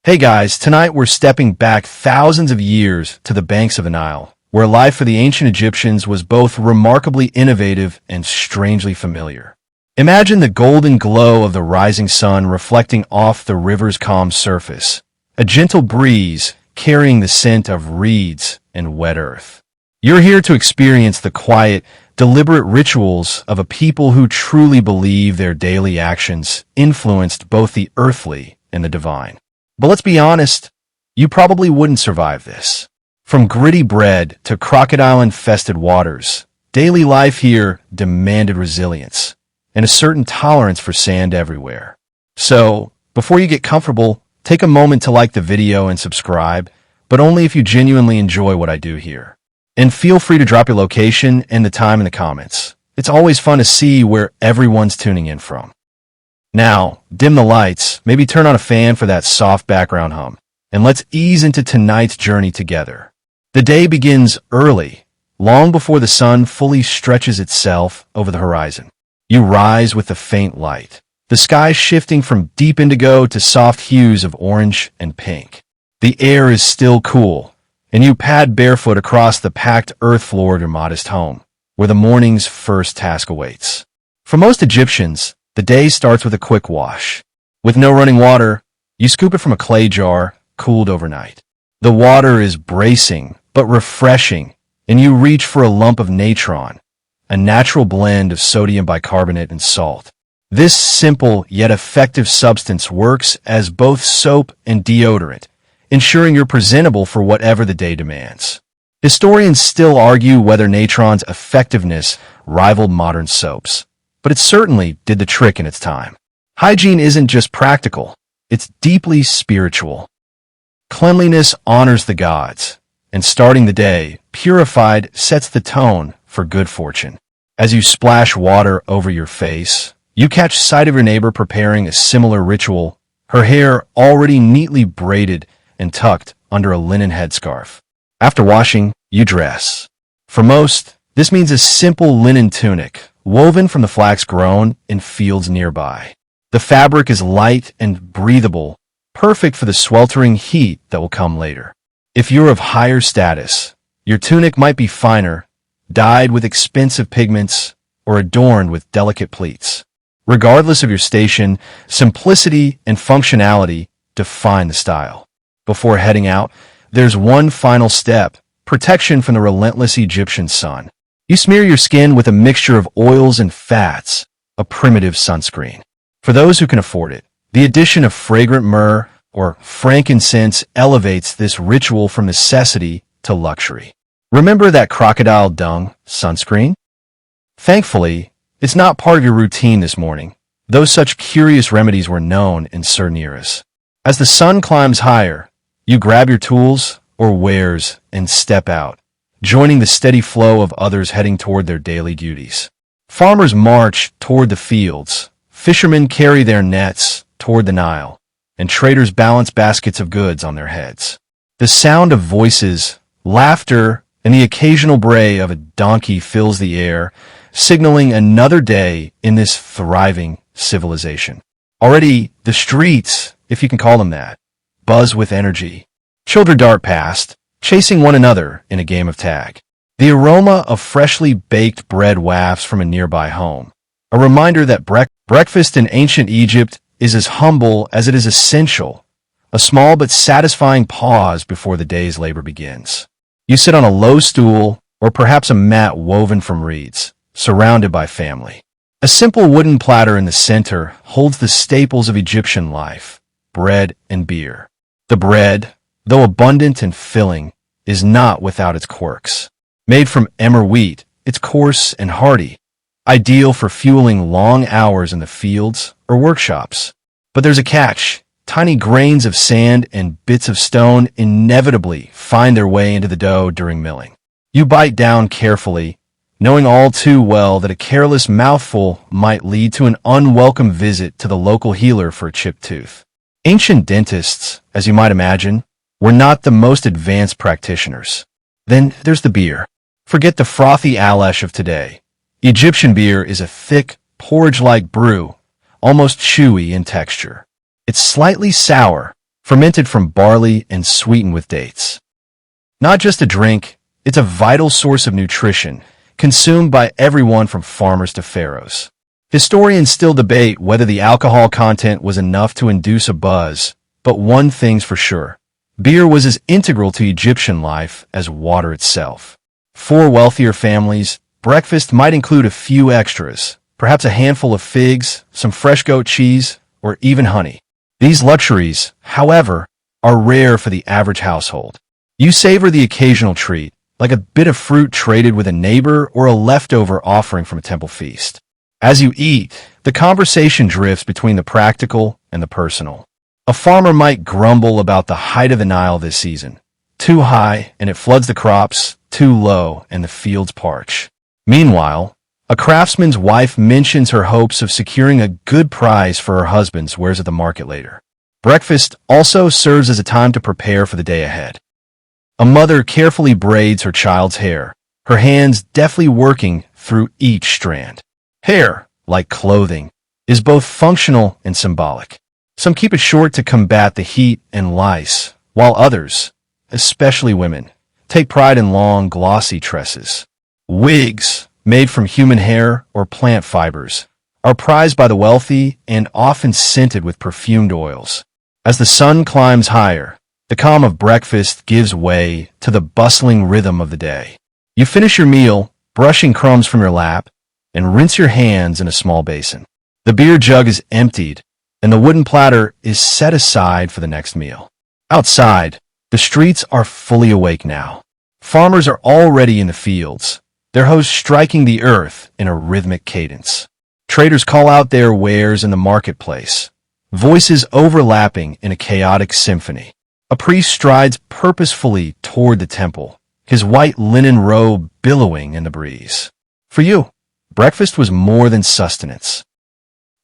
Hey guys, tonight we're stepping back thousands of years to the banks of the Nile, where life for the ancient Egyptians was both remarkably innovative and strangely familiar. Imagine the golden glow of the rising sun reflecting off the river's calm surface, a gentle breeze carrying the scent of reeds and wet earth. You're here to experience the quiet, deliberate rituals of a people who truly believe their daily actions influenced both the earthly and the divine. But let's be honest, you probably wouldn't survive this. From gritty bread to crocodile-infested waters, daily life here demanded resilience and a certain tolerance for sand everywhere. So, before you get comfortable, take a moment to like the video and subscribe, but only if you genuinely enjoy what I do here. And feel free to drop your location and the time in the comments. It's always fun to see where everyone's tuning in from. Now, dim the lights, maybe turn on a fan for that soft background hum, and let's ease into tonight's journey together. The day begins early, long before the sun fully stretches itself over the horizon. You rise with the faint light, the sky shifting from deep indigo to soft hues of orange and pink. The air is still cool, and you pad barefoot across the packed earth floor of your modest home, where the morning's first task awaits. For most Egyptians, the day starts with a quick wash. With no running water, you scoop it from a clay jar, cooled overnight. The water is bracing, but refreshing, and you reach for a lump of natron, a natural blend of sodium bicarbonate and salt. This simple yet effective substance works as both soap and deodorant, ensuring you're presentable for whatever the day demands. Historians still argue whether natron's effectiveness rivaled modern soaps, but it certainly did the trick in its time. Hygiene isn't just practical, it's deeply spiritual. Cleanliness honors the gods, and starting the day purified sets the tone for good fortune. As you splash water over your face, you catch sight of your neighbor preparing a similar ritual, her hair already neatly braided and tucked under a linen headscarf. After washing, you dress. For most, this means a simple linen tunic, woven from the flax grown in fields nearby. The fabric is light and breathable, perfect for the sweltering heat that will come later. If you're of higher status, your tunic might be finer, dyed with expensive pigments, or adorned with delicate pleats. Regardless of your station, simplicity and functionality define the style. Before heading out, there's one final step: protection from the relentless Egyptian sun. You smear your skin with a mixture of oils and fats, a primitive sunscreen. For those who can afford it, the addition of fragrant myrrh or frankincense elevates this ritual from necessity to luxury. Remember that crocodile dung sunscreen? Thankfully, it's not part of your routine this morning, though such curious remedies were known in certain eras. As the sun climbs higher, you grab your tools or wares and step out, joining the steady flow of others heading toward their daily duties. Farmers march toward the fields, fishermen carry their nets toward the Nile, and traders balance baskets of goods on their heads. The sound of voices, laughter, and the occasional bray of a donkey fills the air, signaling another day in this thriving civilization. Already, the streets, if you can call them that, buzz with energy. Children dart past, chasing one another in a game of tag. The aroma of freshly baked bread wafts from a nearby home, a reminder that breakfast in ancient Egypt is as humble as it is essential, a small but satisfying pause before the day's labor begins. You sit on a low stool, or perhaps a mat woven from reeds, surrounded by family. A simple wooden platter in the center holds the staples of Egyptian life: bread and beer. The bread, though abundant and filling, is not without its quirks. Made from emmer wheat, it's coarse and hearty, ideal for fueling long hours in the fields or workshops. But there's a catch. Tiny grains of sand and bits of stone inevitably find their way into the dough during milling. You bite down carefully, knowing all too well that a careless mouthful might lead to an unwelcome visit to the local healer for a chipped tooth. Ancient dentists, as you might imagine, were not the most advanced practitioners. Then there's the beer. Forget the frothy Alesh of today. Egyptian beer is a thick, porridge-like brew, almost chewy in texture. It's slightly sour, fermented from barley and sweetened with dates. Not just a drink, it's a vital source of nutrition, consumed by everyone from farmers to pharaohs. Historians still debate whether the alcohol content was enough to induce a buzz, but one thing's for sure. Beer was as integral to Egyptian life as water itself. For wealthier families, breakfast might include a few extras, perhaps a handful of figs, some fresh goat cheese, or even honey. These luxuries, however, are rare for the average household. You savor the occasional treat, like a bit of fruit traded with a neighbor or a leftover offering from a temple feast. As you eat, the conversation drifts between the practical and the personal. A farmer might grumble about the height of the Nile this season. Too high, and it floods the crops. Too low, and the fields parch. Meanwhile, a craftsman's wife mentions her hopes of securing a good price for her husband's wares at the market later. Breakfast also serves as a time to prepare for the day ahead. A mother carefully braids her child's hair, her hands deftly working through each strand. Hair, like clothing, is both functional and symbolic. Some keep it short to combat the heat and lice, while others, especially women, take pride in long, glossy tresses. Wigs, made from human hair or plant fibers, are prized by the wealthy and often scented with perfumed oils. As the sun climbs higher, the calm of breakfast gives way to the bustling rhythm of the day. You finish your meal, brushing crumbs from your lap, and rinse your hands in a small basin. The beer jug is emptied, and the wooden platter is set aside for the next meal. Outside, the streets are fully awake now. Farmers are already in the fields, their hoes striking the earth in a rhythmic cadence. Traders call out their wares in the marketplace, voices overlapping in a chaotic symphony. A priest strides purposefully toward the temple, his white linen robe billowing in the breeze. For you, breakfast was more than sustenance.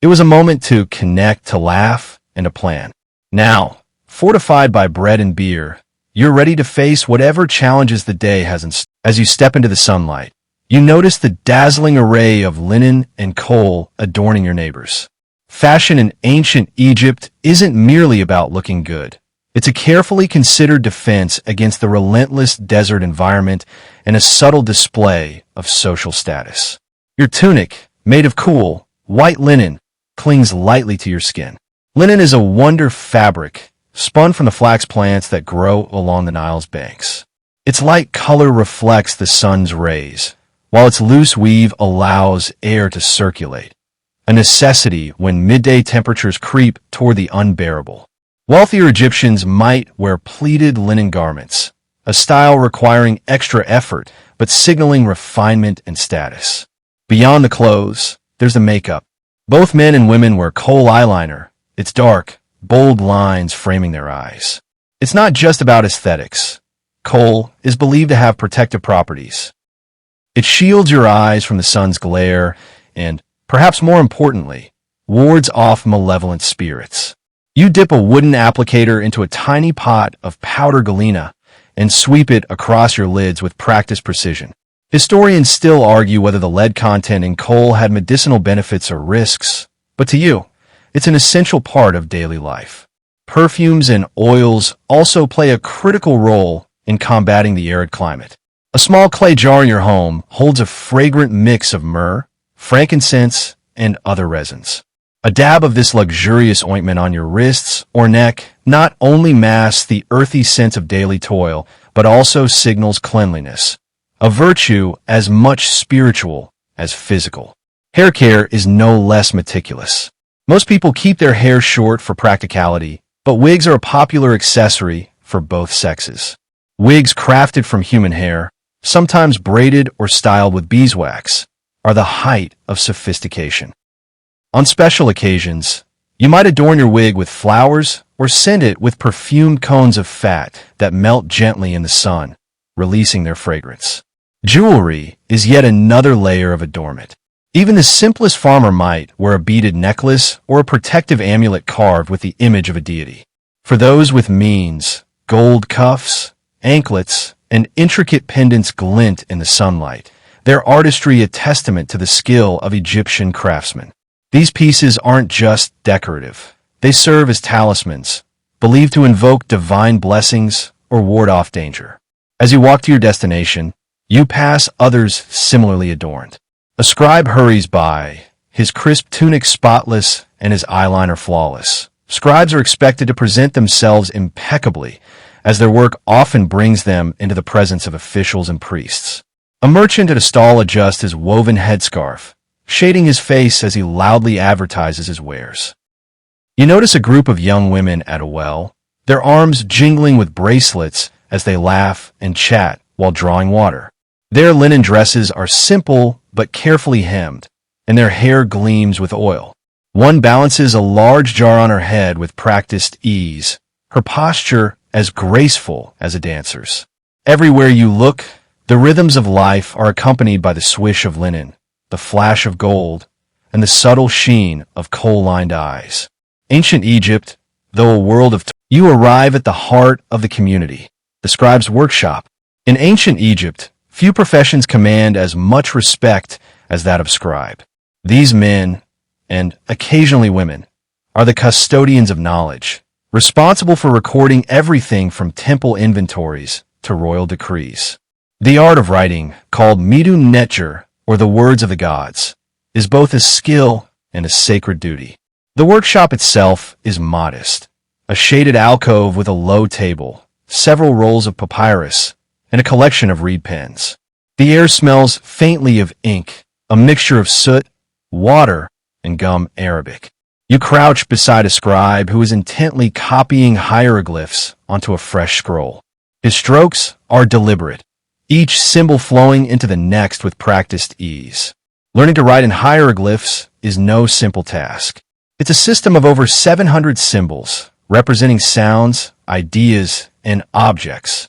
It was a moment to connect, to laugh, and to plan. Now, fortified by bread and beer, you're ready to face whatever challenges the day has in store. As you step into the sunlight, you notice the dazzling array of linen and coal adorning your neighbors. Fashion in ancient Egypt isn't merely about looking good. It's a carefully considered defense against the relentless desert environment and a subtle display of social status. Your tunic, made of cool, white linen, clings lightly to your skin. Linen is a wonder fabric, spun from the flax plants that grow along the Nile's banks. Its light color reflects the sun's rays, while its loose weave allows air to circulate, a necessity when midday temperatures creep toward the unbearable. Wealthier Egyptians might wear pleated linen garments, a style requiring extra effort but signaling refinement and status. Beyond the clothes, there's the makeup. Both men and women wear kohl eyeliner. It's dark, bold lines framing their eyes. It's not just about aesthetics. Kohl is believed to have protective properties. It shields your eyes from the sun's glare and, perhaps more importantly, wards off malevolent spirits. You dip a wooden applicator into a tiny pot of powder galena and sweep it across your lids with practiced precision. Historians still argue whether the lead content in kohl had medicinal benefits or risks, but to you, it's an essential part of daily life. Perfumes and oils also play a critical role in combating the arid climate. A small clay jar in your home holds a fragrant mix of myrrh, frankincense, and other resins. A dab of this luxurious ointment on your wrists or neck not only masks the earthy scent of daily toil, but also signals cleanliness, a virtue as much spiritual as physical. Hair care is no less meticulous. Most people keep their hair short for practicality, but wigs are a popular accessory for both sexes. Wigs crafted from human hair, sometimes braided or styled with beeswax, are the height of sophistication. On special occasions, you might adorn your wig with flowers or scent it with perfumed cones of fat that melt gently in the sun, releasing their fragrance. Jewelry is yet another layer of adornment. Even the simplest farmer might wear a beaded necklace or a protective amulet carved with the image of a deity. For those with means, gold cuffs, anklets, and intricate pendants glint in the sunlight, their artistry a testament to the skill of Egyptian craftsmen. These pieces aren't just decorative. They serve as talismans, believed to invoke divine blessings or ward off danger. As you walk to your destination, you pass others similarly adorned. A scribe hurries by, his crisp tunic spotless and his eyeliner flawless. Scribes are expected to present themselves impeccably, as their work often brings them into the presence of officials and priests. A merchant at a stall adjusts his woven headscarf, shading his face as he loudly advertises his wares. You notice a group of young women at a well, their arms jingling with bracelets as they laugh and chat while drawing water. Their linen dresses are simple but carefully hemmed, and their hair gleams with oil. One balances a large jar on her head with practiced ease, her posture as graceful as a dancer's. Everywhere you look, the rhythms of life are accompanied by the swish of linen, the flash of gold, and the subtle sheen of kohl-lined eyes. Ancient Egypt, though a world of you arrive at the heart of the community, the scribe's workshop. In ancient Egypt, few professions command as much respect as that of scribe. These men, and occasionally women, are the custodians of knowledge, responsible for recording everything from temple inventories to royal decrees. The art of writing, called midun netjer, or the words of the gods, is both a skill and a sacred duty. The workshop itself is modest, a shaded alcove with a low table, several rolls of papyrus, and a collection of reed pens. The air smells faintly of ink, a mixture of soot, water, and gum Arabic. You crouch beside a scribe who is intently copying hieroglyphs onto a fresh scroll. His strokes are deliberate, each symbol flowing into the next with practiced ease. Learning to write in hieroglyphs is no simple task. It's a system of over 700 symbols, representing sounds, ideas, and objects.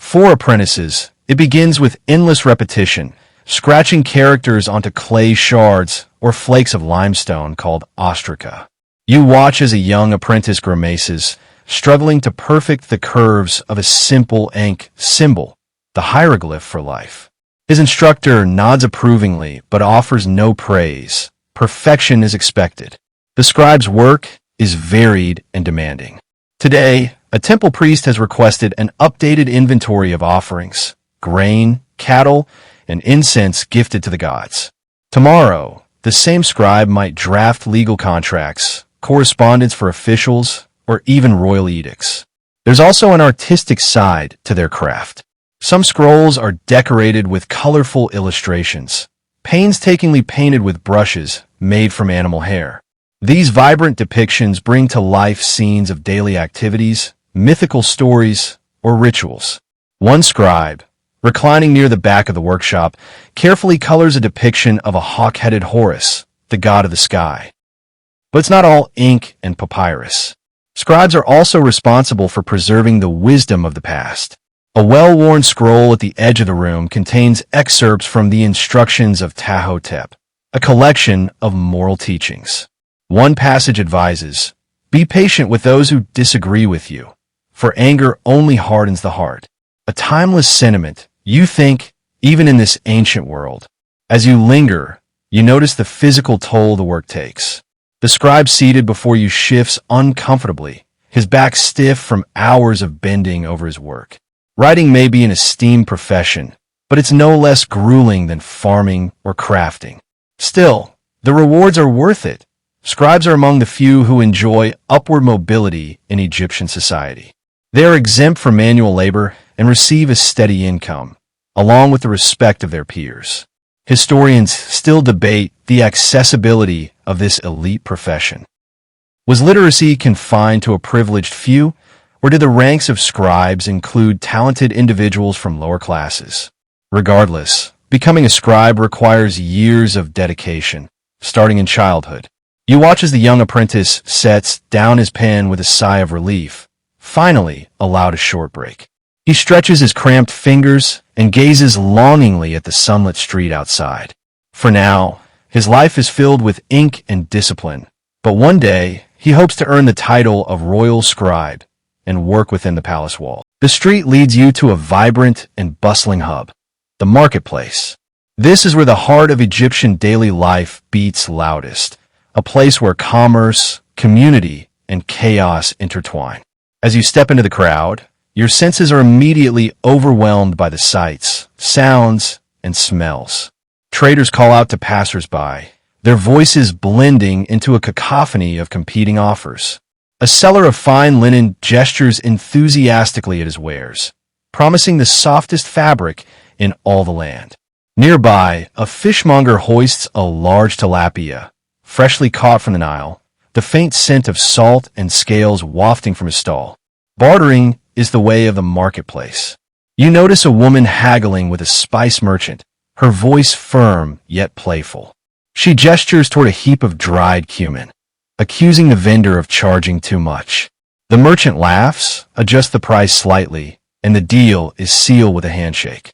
For apprentices, it begins with endless repetition, scratching characters onto clay shards or flakes of limestone called ostraca. You watch as a young apprentice grimaces, struggling to perfect the curves of a simple ink symbol, the hieroglyph for life. His instructor nods approvingly but offers no praise. Perfection is expected. The scribe's work is varied and demanding. Today, a temple priest has requested an updated inventory of offerings, grain, cattle, and incense gifted to the gods. Tomorrow, the same scribe might draft legal contracts, correspondence for officials, or even royal edicts. There's also an artistic side to their craft. Some scrolls are decorated with colorful illustrations, painstakingly painted with brushes made from animal hair. These vibrant depictions bring to life scenes of daily activities, mythical stories, or rituals. One scribe, reclining near the back of the workshop, carefully colors a depiction of a hawk-headed Horus, the god of the sky. But it's not all ink and papyrus. Scribes are also responsible for preserving the wisdom of the past. A well-worn scroll at the edge of the room contains excerpts from the Instructions of Ptahhotep, a collection of moral teachings. One passage advises, "Be patient with those who disagree with you, for anger only hardens the heart." A timeless sentiment, you think, even in this ancient world. As you linger, you notice the physical toll the work takes. The scribe seated before you shifts uncomfortably, his back stiff from hours of bending over his work. Writing may be an esteemed profession, but it's no less grueling than farming or crafting. Still, the rewards are worth it. Scribes are among the few who enjoy upward mobility in Egyptian society. They are exempt from manual labor and receive a steady income, along with the respect of their peers. Historians still debate the accessibility of this elite profession. Was literacy confined to a privileged few, or did the ranks of scribes include talented individuals from lower classes? Regardless, becoming a scribe requires years of dedication, starting in childhood. You watch as the young apprentice sets down his pen with a sigh of relief, finally allowed a short break. He stretches his cramped fingers and gazes longingly at the sunlit street outside. For now, his life is filled with ink and discipline, but one day he hopes to earn the title of royal scribe and work within the palace wall. The street leads you to a vibrant and bustling hub, the marketplace. This is where the heart of Egyptian daily life beats loudest, a place where commerce, community, and chaos intertwine. As you step into the crowd, your senses are immediately overwhelmed by the sights, sounds, and smells. Traders call out to passers-by, their voices blending into a cacophony of competing offers. A seller of fine linen gestures enthusiastically at his wares, promising the softest fabric in all the land. Nearby, a fishmonger hoists a large tilapia, freshly caught from the Nile, the faint scent of salt and scales wafting from his stall. Bartering is the way of the marketplace. You notice a woman haggling with a spice merchant, her voice firm yet playful. She gestures toward a heap of dried cumin, accusing the vendor of charging too much. The merchant laughs, adjusts the price slightly, and the deal is sealed with a handshake.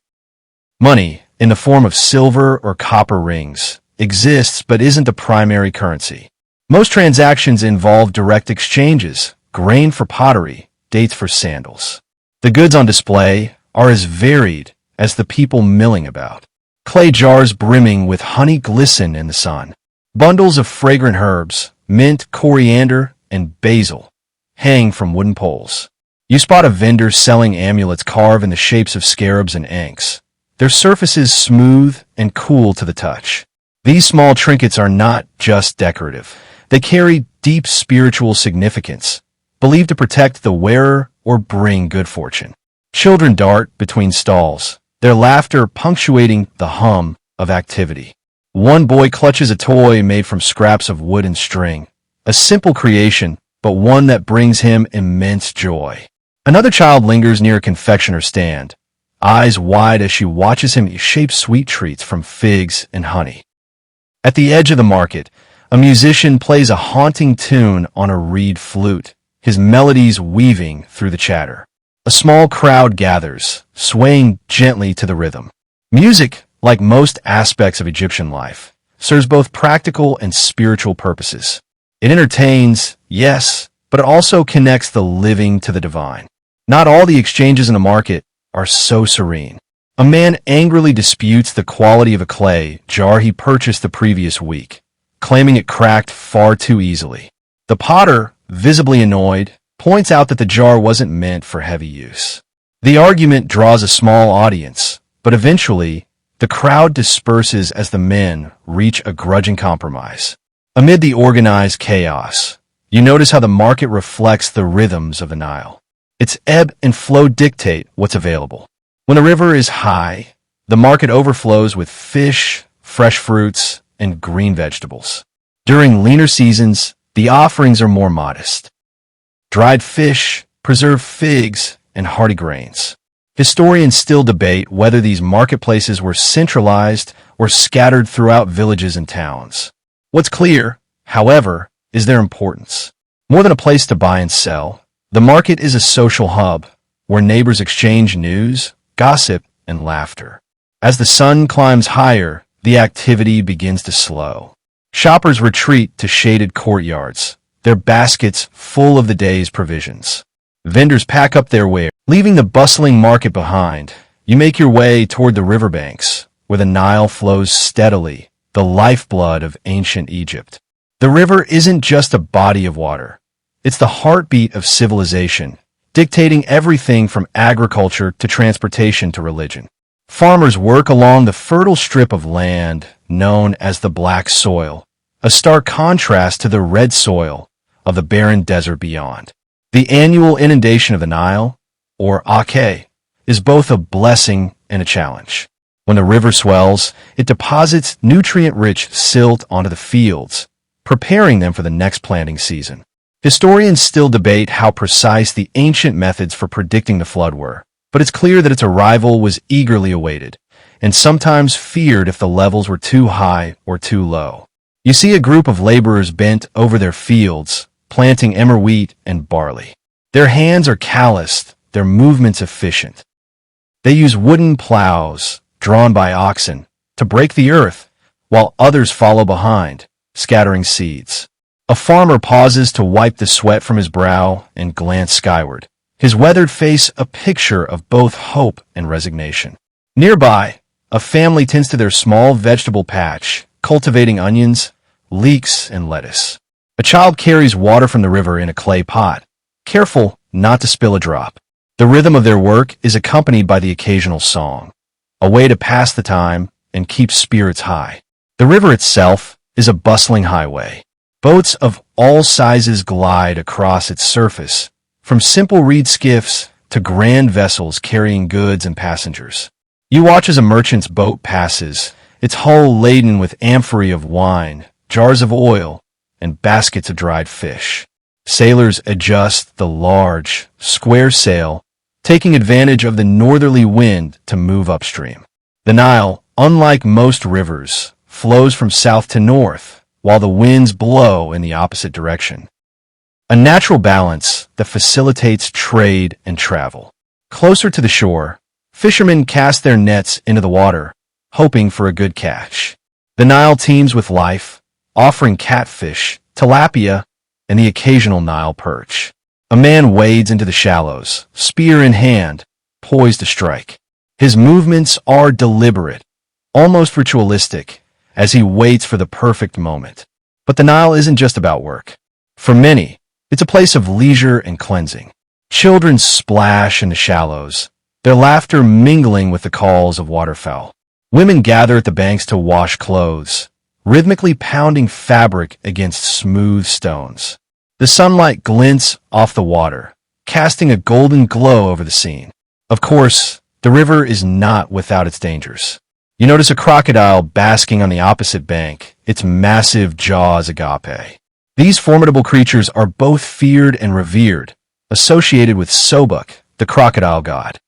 Money, in the form of silver or copper rings, exists but isn't the primary currency. Most transactions involve direct exchanges, grain for pottery, dates for sandals. The goods on display are as varied as the people milling about. Clay jars brimming with honey glisten in the sun. Bundles of fragrant herbs, mint, coriander, and basil, hang from wooden poles. You spot a vendor selling amulets carved in the shapes of scarabs and ankhs, their surfaces smooth and cool to the touch. These small trinkets are not just decorative. They carry deep spiritual significance, believed to protect the wearer or bring good fortune. Children dart between stalls, their laughter punctuating the hum of activity. One boy clutches a toy made from scraps of wood and string, a simple creation, but one that brings him immense joy. Another child lingers near a confectioner's stand, eyes wide as she watches him shape sweet treats from figs and honey. At the edge of the market, a musician plays a haunting tune on a reed flute, his melodies weaving through the chatter. A small crowd gathers, swaying gently to the rhythm. Music, like most aspects of Egyptian life, serves both practical and spiritual purposes. It entertains, yes, but it also connects the living to the divine. Not all the exchanges in the market are so serene. A man angrily disputes the quality of a clay jar he purchased the previous week, claiming it cracked far too easily. The potter, visibly annoyed, points out that the jar wasn't meant for heavy use. The argument draws a small audience, but eventually, the crowd disperses as the men reach a grudging compromise. Amid the organized chaos, you notice how the market reflects the rhythms of the Nile. Its ebb and flow dictate what's available. When the river is high, the market overflows with fish, fresh fruits, and green vegetables. During leaner seasons, the offerings are more modest. Dried fish, preserved figs, and hearty grains. Historians still debate whether these marketplaces were centralized or scattered throughout villages and towns. What's clear, however, is their importance. More than a place to buy and sell, the market is a social hub where neighbors exchange news, gossip, and laughter. As the sun climbs higher, the activity begins to slow. Shoppers retreat to shaded courtyards, their baskets full of the day's provisions. Vendors pack up their wares. Leaving the bustling market behind, you make your way toward the riverbanks, where the Nile flows steadily, the lifeblood of ancient Egypt. The river isn't just a body of water. It's the heartbeat of civilization, dictating everything from agriculture to transportation to religion. Farmers work along the fertile strip of land known as the black soil, a stark contrast to the red soil of the barren desert beyond. The annual inundation of the Nile, or Ake, is both a blessing and a challenge. When the river swells, it deposits nutrient-rich silt onto the fields, preparing them for the next planting season. Historians still debate how precise the ancient methods for predicting the flood were, but it's clear that its arrival was eagerly awaited, and sometimes feared if the levels were too high or too low. You see a group of laborers bent over their fields, planting emmer wheat and barley. Their hands are calloused, their movements efficient. They use wooden plows, drawn by oxen, to break the earth, while others follow behind, scattering seeds. A farmer pauses to wipe the sweat from his brow and glance skyward, his weathered face a picture of both hope and resignation. Nearby, a family tends to their small vegetable patch, cultivating onions, leeks, and lettuce. A child carries water from the river in a clay pot, careful not to spill a drop. The rhythm of their work is accompanied by the occasional song, a way to pass the time and keep spirits high. The river itself is a bustling highway. Boats of all sizes glide across its surface, from simple reed skiffs to grand vessels carrying goods and passengers. You watch as a merchant's boat passes, its hull laden with amphorae of wine, jars of oil, and baskets of dried fish. Sailors adjust the large, square sail, taking advantage of the northerly wind to move upstream. The Nile, unlike most rivers, flows from south to north, while the winds blow in the opposite direction. A natural balance that facilitates trade and travel. Closer to the shore, fishermen cast their nets into the water, hoping for a good catch. The Nile teems with life, offering catfish, tilapia, and the occasional Nile perch. A man wades into the shallows, spear in hand, poised to strike. His movements are deliberate, almost ritualistic, as he waits for the perfect moment. But the Nile isn't just about work. For many, it's a place of leisure and cleansing. Children splash in the shallows, their laughter mingling with the calls of waterfowl. Women gather at the banks to wash clothes, rhythmically pounding fabric against smooth stones. The sunlight glints off the water, casting a golden glow over the scene. Of course, the river is not without its dangers. You notice a crocodile basking on the opposite bank, its massive jaws agape. These formidable creatures are both feared and revered, associated with Sobuk, the crocodile god.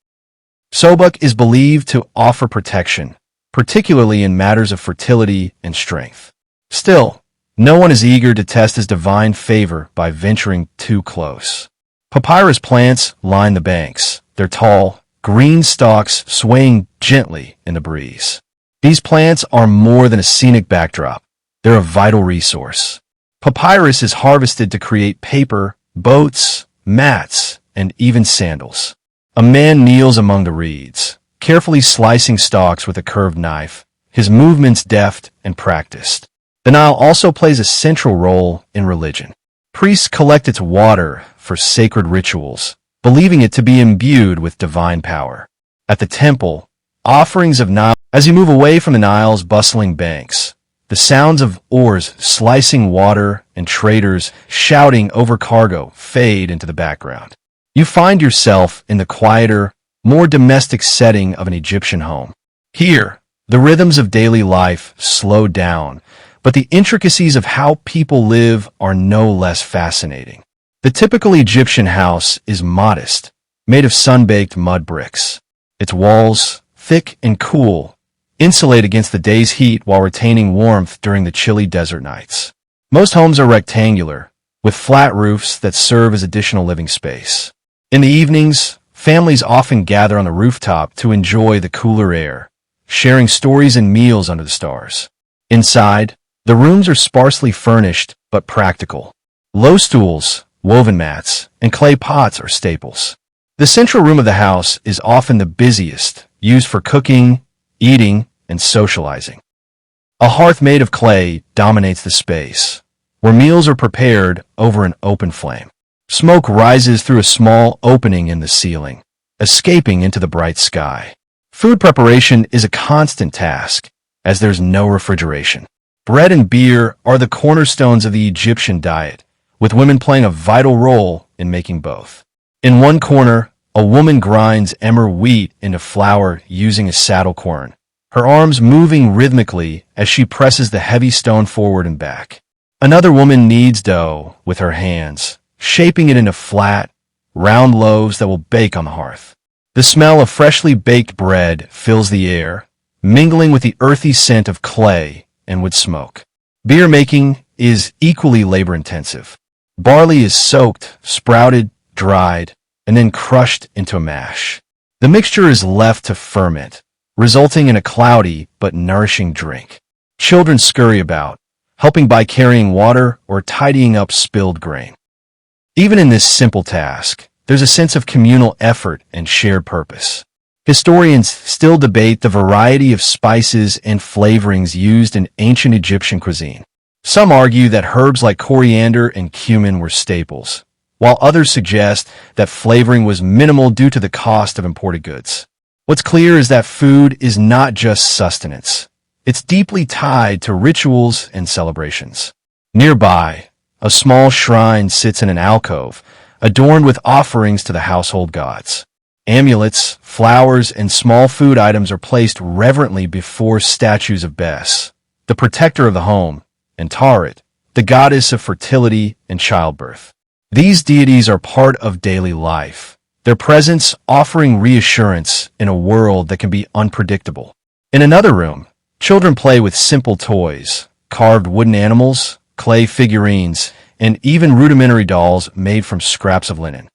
Sobuk is believed to offer protection, particularly in matters of fertility and strength. Still, no one is eager to test his divine favor by venturing too close. Papyrus plants line the banks, their tall, green stalks swaying gently in the breeze. These plants are more than a scenic backdrop. They're a vital resource. Papyrus is harvested to create paper, boats, mats, and even sandals. A man kneels among the reeds, carefully slicing stalks with a curved knife, his movements deft and practiced. The Nile also plays a central role in religion. Priests collect its water for sacred rituals, believing it to be imbued with divine power. At the temple, offerings of Nile. As you move away from the Nile's bustling banks, the sounds of oars slicing water and traders shouting over cargo fade into the background. You find yourself in the quieter, more domestic setting of an Egyptian home. Here, the rhythms of daily life slow down, but the intricacies of how people live are no less fascinating. The typical Egyptian house is modest, made of sun-baked mud bricks. Its walls, thick and cool, insulate against the day's heat while retaining warmth during the chilly desert nights. Most homes are rectangular, with flat roofs that serve as additional living space. In the evenings, families often gather on the rooftop to enjoy the cooler air, sharing stories and meals under the stars. Inside, the rooms are sparsely furnished but practical. Low stools, woven mats, and clay pots are staples. The central room of the house is often the busiest, used for cooking, eating, and socializing. A hearth made of clay dominates the space, where meals are prepared over an open flame. Smoke rises through a small opening in the ceiling, escaping into the bright sky. Food preparation is a constant task, as there's no refrigeration. Bread and beer are the cornerstones of the Egyptian diet, with women playing a vital role in making both. In one corner, a woman grinds emmer wheat into flour using a saddle quern, her arms moving rhythmically as she presses the heavy stone forward and back. Another woman kneads dough with her hands, shaping it into flat, round loaves that will bake on the hearth. The smell of freshly baked bread fills the air, mingling with the earthy scent of clay and wood smoke. Beer making is equally labor-intensive. Barley is soaked, sprouted, dried, and then crushed into a mash. The mixture is left to ferment, resulting in a cloudy but nourishing drink. Children scurry about, helping by carrying water or tidying up spilled grain. Even in this simple task, there's a sense of communal effort and shared purpose. Historians still debate the variety of spices and flavorings used in ancient Egyptian cuisine. Some argue that herbs like coriander and cumin were staples, while others suggest that flavoring was minimal due to the cost of imported goods. What's clear is that food is not just sustenance. It's deeply tied to rituals and celebrations. Nearby, a small shrine sits in an alcove, adorned with offerings to the household gods. Amulets, flowers, and small food items are placed reverently before statues of Bes, the protector of the home, and Tarit, the goddess of fertility and childbirth. These deities are part of daily life, their presence offering reassurance in a world that can be unpredictable. In another room, children play with simple toys, carved wooden animals, clay figurines, and even rudimentary dolls made from scraps of linen.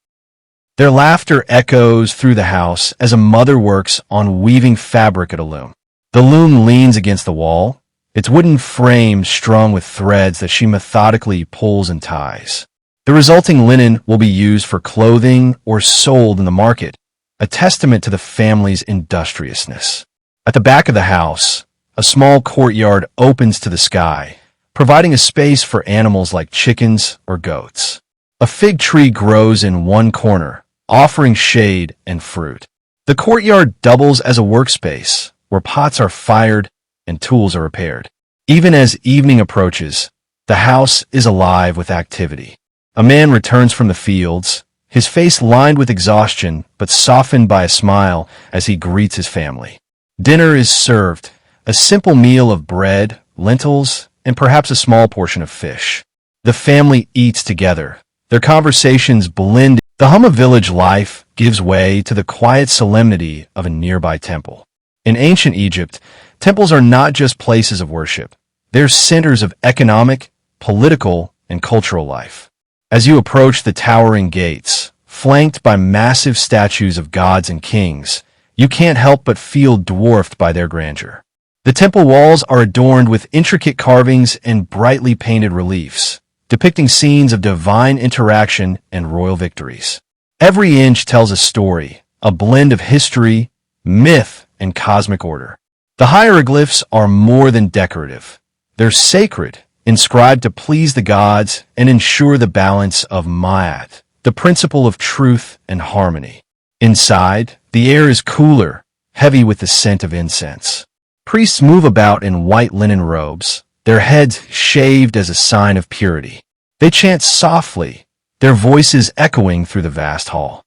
Their laughter echoes through the house as a mother works on weaving fabric at a loom. The loom leans against the wall, its wooden frame strung with threads that she methodically pulls and ties. The resulting linen will be used for clothing or sold in the market, a testament to the family's industriousness. At the back of the house, a small courtyard opens to the sky, providing a space for animals like chickens or goats. A fig tree grows in one corner, offering shade and fruit. The courtyard doubles as a workspace, where pots are fired and tools are repaired. Even as evening approaches, the house is alive with activity. A man returns from the fields, his face lined with exhaustion but softened by a smile as he greets his family. Dinner is served, a simple meal of bread, lentils, and perhaps a small portion of fish. The family eats together. Their conversations blend. The hum of village life gives way to the quiet solemnity of a nearby temple. In ancient Egypt, temples are not just places of worship. They're centers of economic, political, and cultural life. As you approach the towering gates, flanked by massive statues of gods and kings, you can't help but feel dwarfed by their grandeur. The temple walls are adorned with intricate carvings and brightly painted reliefs, depicting scenes of divine interaction and royal victories. Every inch tells a story, a blend of history, myth, and cosmic order. The hieroglyphs are more than decorative. They're sacred, inscribed to please the gods and ensure the balance of Ma'at, the principle of truth and harmony. Inside, the air is cooler, heavy with the scent of incense. Priests move about in white linen robes, their heads shaved as a sign of purity. They chant softly, their voices echoing through the vast hall.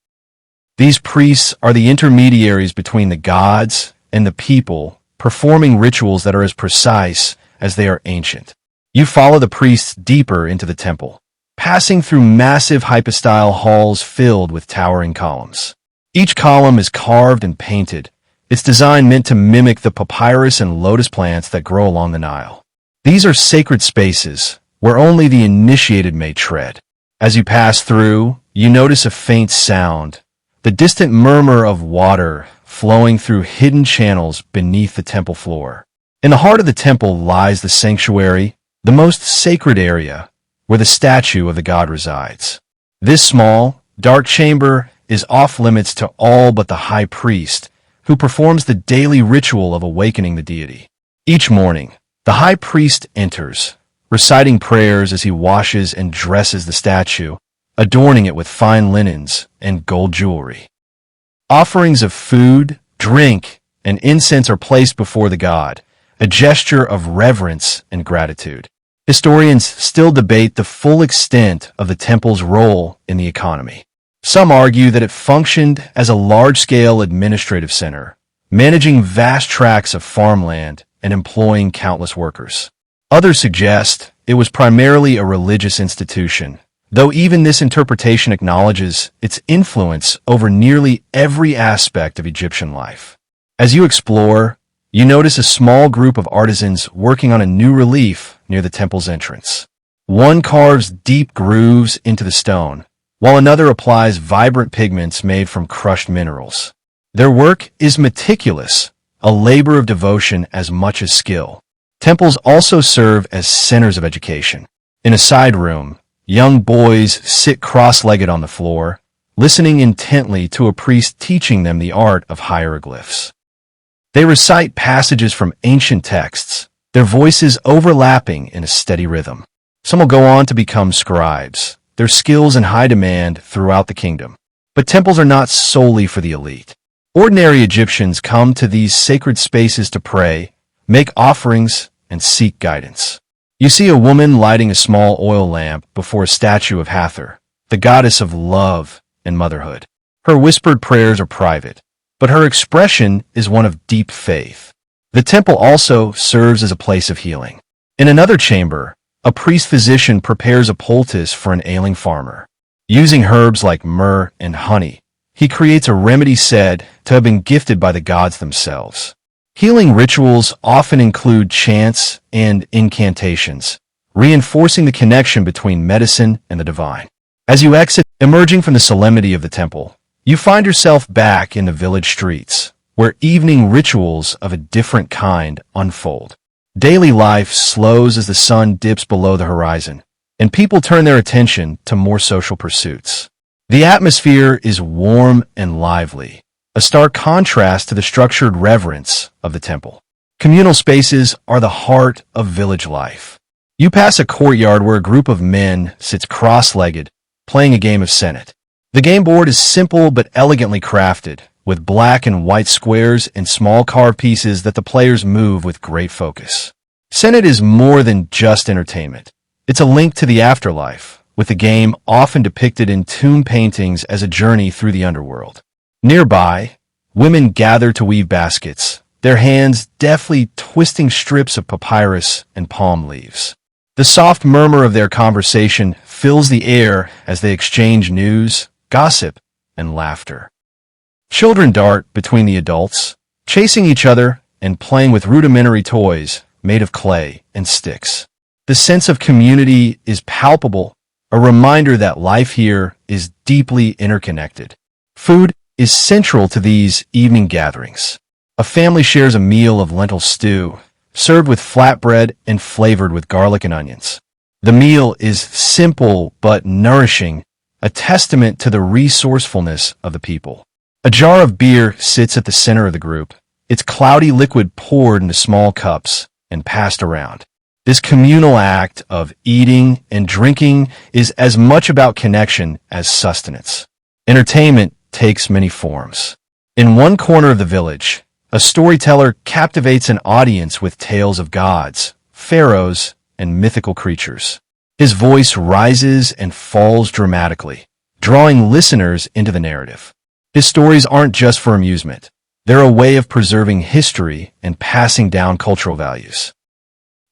These priests are the intermediaries between the gods and the people, performing rituals that are as precise as they are ancient. You follow the priests deeper into the temple, passing through massive hypostyle halls filled with towering columns. Each column is carved and painted, its design meant to mimic the papyrus and lotus plants that grow along the Nile. These are sacred spaces where only the initiated may tread. As you pass through, you notice a faint sound, the distant murmur of water flowing through hidden channels beneath the temple floor. In the heart of the temple lies the sanctuary, the most sacred area, where the statue of the god resides. This small, dark chamber is off-limits to all but the high priest, who performs the daily ritual of awakening the deity. Each morning, the high priest enters, reciting prayers as he washes and dresses the statue, adorning it with fine linens and gold jewelry. Offerings of food, drink, and incense are placed before the god, a gesture of reverence and gratitude. Historians still debate the full extent of the temple's role in the economy. Some argue that it functioned as a large-scale administrative center, managing vast tracts of farmland and employing countless workers. Others suggest it was primarily a religious institution, though even this interpretation acknowledges its influence over nearly every aspect of Egyptian life. As you explore, you notice a small group of artisans working on a new relief near the temple's entrance. One carves deep grooves into the stone, while another applies vibrant pigments made from crushed minerals. Their work is meticulous, a labor of devotion as much as skill. Temples also serve as centers of education. In a side room, young boys sit cross-legged on the floor, listening intently to a priest teaching them the art of hieroglyphs. They recite passages from ancient texts, their voices overlapping in a steady rhythm. Some will go on to become scribes, their skills in high demand throughout the kingdom. But temples are not solely for the elite. Ordinary Egyptians come to these sacred spaces to pray, make offerings, and seek guidance. You see a woman lighting a small oil lamp before a statue of Hathor, the goddess of love and motherhood. Her whispered prayers are private, but her expression is one of deep faith. The temple also serves as a place of healing. In another chamber, a priest-physician prepares a poultice for an ailing farmer. Using herbs like myrrh and honey, he creates a remedy said to have been gifted by the gods themselves. Healing rituals often include chants and incantations, reinforcing the connection between medicine and the divine. As you exit, emerging from the solemnity of the temple, you find yourself back in the village streets, where evening rituals of a different kind unfold. Daily life slows as the sun dips below the horizon, and people turn their attention to more social pursuits. The atmosphere is warm and lively, a stark contrast to the structured reverence of the temple. Communal spaces are the heart of village life. You pass a courtyard where a group of men sits cross-legged, playing a game of Senet. The game board is simple but elegantly crafted, with black and white squares and small carved pieces that the players move with great focus. Senet is more than just entertainment. It's a link to the afterlife, with the game often depicted in tomb paintings as a journey through the underworld. Nearby, women gather to weave baskets, their hands deftly twisting strips of papyrus and palm leaves. The soft murmur of their conversation fills the air as they exchange news, gossip, and laughter. Children dart between the adults, chasing each other and playing with rudimentary toys made of clay and sticks. The sense of community is palpable, a reminder that life here is deeply interconnected. Food is central to these evening gatherings. A family shares a meal of lentil stew, served with flatbread and flavored with garlic and onions. The meal is simple but nourishing, a testament to the resourcefulness of the people. A jar of beer sits at the center of the group, its cloudy liquid poured into small cups and passed around. This communal act of eating and drinking is as much about connection as sustenance. Entertainment takes many forms. In one corner of the village, a storyteller captivates an audience with tales of gods, pharaohs, and mythical creatures. His voice rises and falls dramatically, drawing listeners into the narrative. His stories aren't just for amusement. They're a way of preserving history and passing down cultural values.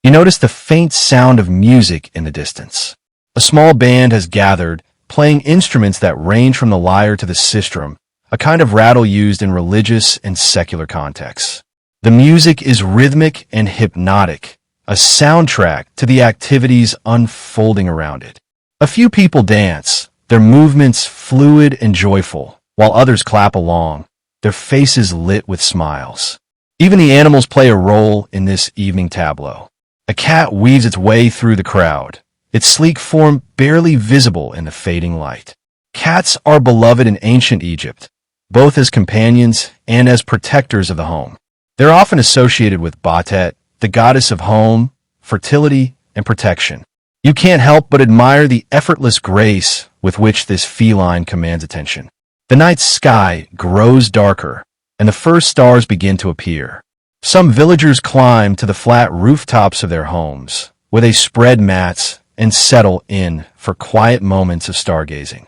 You notice the faint sound of music in the distance. A small band has gathered, playing instruments that range from the lyre to the sistrum, a kind of rattle used in religious and secular contexts. The music is rhythmic and hypnotic, a soundtrack to the activities unfolding around it. A few people dance, their movements fluid and joyful, while others clap along, their faces lit with smiles. Even the animals play a role in this evening tableau. A cat weaves its way through the crowd, its sleek form barely visible in the fading light. Cats are beloved in ancient Egypt, both as companions and as protectors of the home. They're often associated with Batet, the goddess of home, fertility, and protection. You can't help but admire the effortless grace with which this feline commands attention. The night sky grows darker, and the first stars begin to appear. Some villagers climb to the flat rooftops of their homes, where they spread mats and settle in for quiet moments of stargazing.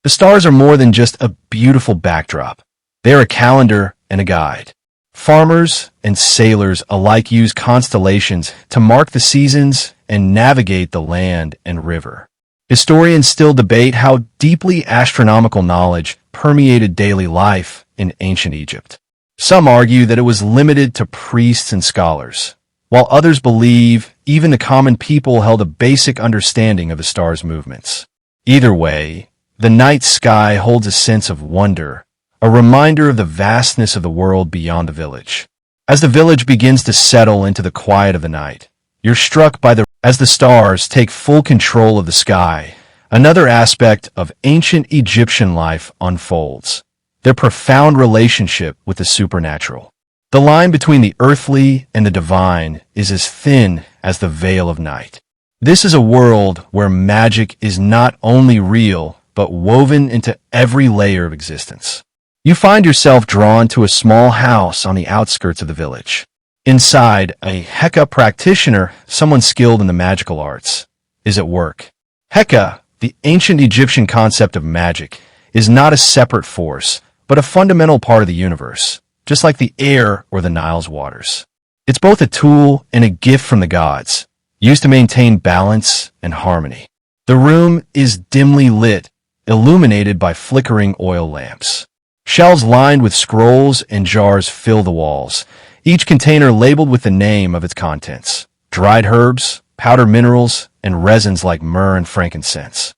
The stars are more than just a beautiful backdrop. They're a calendar and a guide. Farmers and sailors alike use constellations to mark the seasons and navigate the land and river. Historians still debate how deeply astronomical knowledge permeated daily life in ancient Egypt. Some argue that it was limited to priests and scholars, while others believe even the common people held a basic understanding of the stars' movements. Either way, the night sky holds a sense of wonder, a reminder of the vastness of the world beyond the village. As the village begins to settle into the quiet of the night, you're struck as the stars take full control of the sky. Another aspect of ancient Egyptian life unfolds, their profound relationship with the supernatural. The line between the earthly and the divine is as thin as the veil of night. This is a world where magic is not only real, but woven into every layer of existence. You find yourself drawn to a small house on the outskirts of the village. Inside, a Heka practitioner, someone skilled in the magical arts, is at work. Heka, the ancient Egyptian concept of magic, is not a separate force, but a fundamental part of the universe, just like the air or the Nile's waters. It's both a tool and a gift from the gods, used to maintain balance and harmony. The room is dimly lit, illuminated by flickering oil lamps. Shelves lined with scrolls and jars fill the walls, each container labeled with the name of its contents: dried herbs, powdered minerals, and resins like myrrh and frankincense.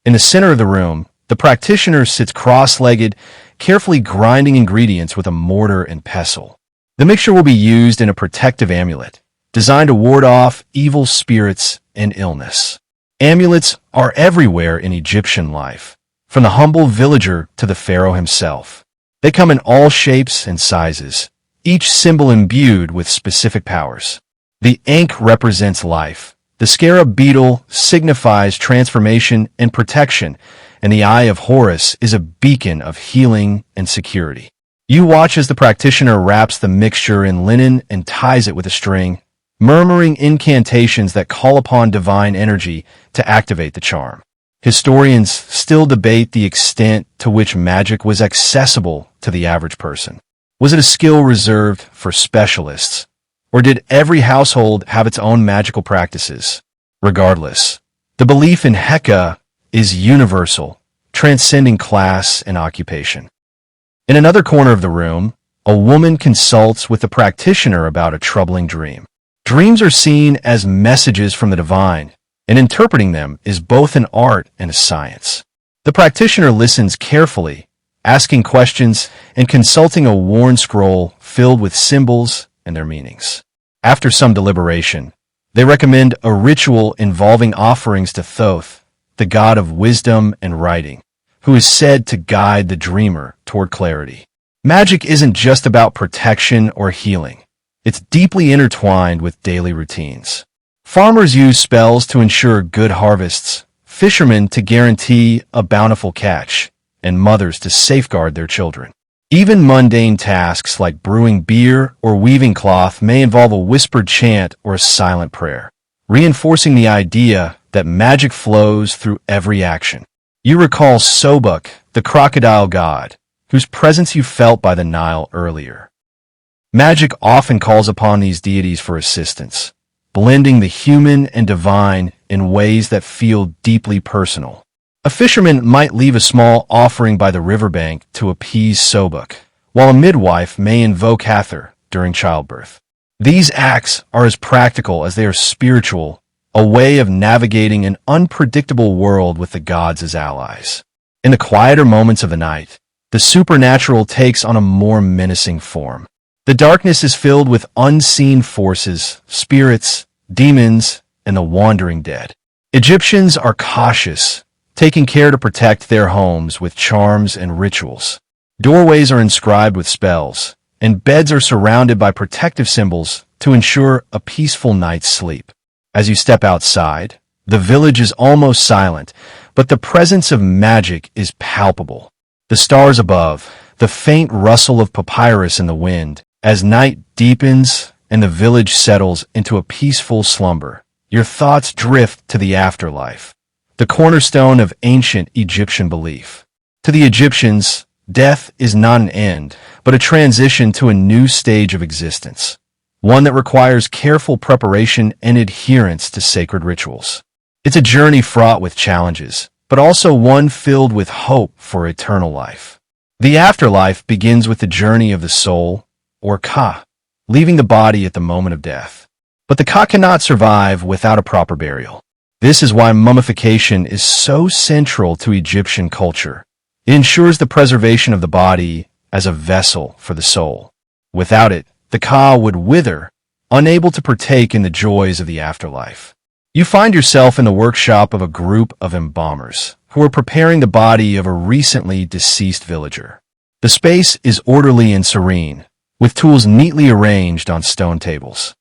In the center of the room, the practitioner sits cross-legged, carefully grinding ingredients with a mortar and pestle. The mixture will be used in a protective amulet, designed to ward off evil spirits and illness. Amulets are everywhere in Egyptian life, from the humble villager to the pharaoh himself. They come in all shapes and sizes, each symbol imbued with specific powers. The ankh represents life, the scarab beetle signifies transformation and protection, and the Eye of Horus is a beacon of healing and security. You watch as the practitioner wraps the mixture in linen and ties it with a string, murmuring incantations that call upon divine energy to activate the charm. Historians still debate the extent to which magic was accessible to the average person. Was it a skill reserved for specialists, or did every household have its own magical practices? Regardless, the belief in Heka is universal, transcending class and occupation. In another corner of the room, a woman consults with the practitioner about a troubling dream. Dreams are seen as messages from the divine, and interpreting them is both an art and a science. The practitioner listens carefully, asking questions and consulting a worn scroll filled with symbols and their meanings. After some deliberation, they recommend a ritual involving offerings to Thoth, the god of wisdom and writing, who is said to guide the dreamer toward clarity. Magic isn't just about protection or healing. It's deeply intertwined with daily routines. Farmers use spells to ensure good harvests, fishermen to guarantee a bountiful catch, and mothers to safeguard their children. Even mundane tasks like brewing beer or weaving cloth may involve a whispered chant or a silent prayer, reinforcing the idea that magic flows through every action. You recall Sobuk, the crocodile god, whose presence you felt by the Nile earlier. Magic often calls upon these deities for assistance, blending the human and divine in ways that feel deeply personal. A fisherman might leave a small offering by the riverbank to appease Sobuk, while a midwife may invoke Hathor during childbirth. These acts are as practical as they are spiritual, a way of navigating an unpredictable world with the gods as allies. In the quieter moments of the night, the supernatural takes on a more menacing form. The darkness is filled with unseen forces, spirits, demons, and the wandering dead. Egyptians are cautious, taking care to protect their homes with charms and rituals. Doorways are inscribed with spells, and beds are surrounded by protective symbols to ensure a peaceful night's sleep. As you step outside, the village is almost silent, but the presence of magic is palpable. The stars above, the faint rustle of papyrus in the wind, as night deepens and the village settles into a peaceful slumber, your thoughts drift to the afterlife, the cornerstone of ancient Egyptian belief. To the Egyptians, death is not an end, but a transition to a new stage of existence, one that requires careful preparation and adherence to sacred rituals. It's a journey fraught with challenges, but also one filled with hope for eternal life. The afterlife begins with the journey of the soul, or Ka, leaving the body at the moment of death. But the Ka cannot survive without a proper burial. This is why mummification is so central to Egyptian culture. It ensures the preservation of the body as a vessel for the soul. Without it, the Ka would wither, unable to partake in the joys of the afterlife. You find yourself in the workshop of a group of embalmers who are preparing the body of a recently deceased villager. The space is orderly and serene, with tools neatly arranged on stone tables.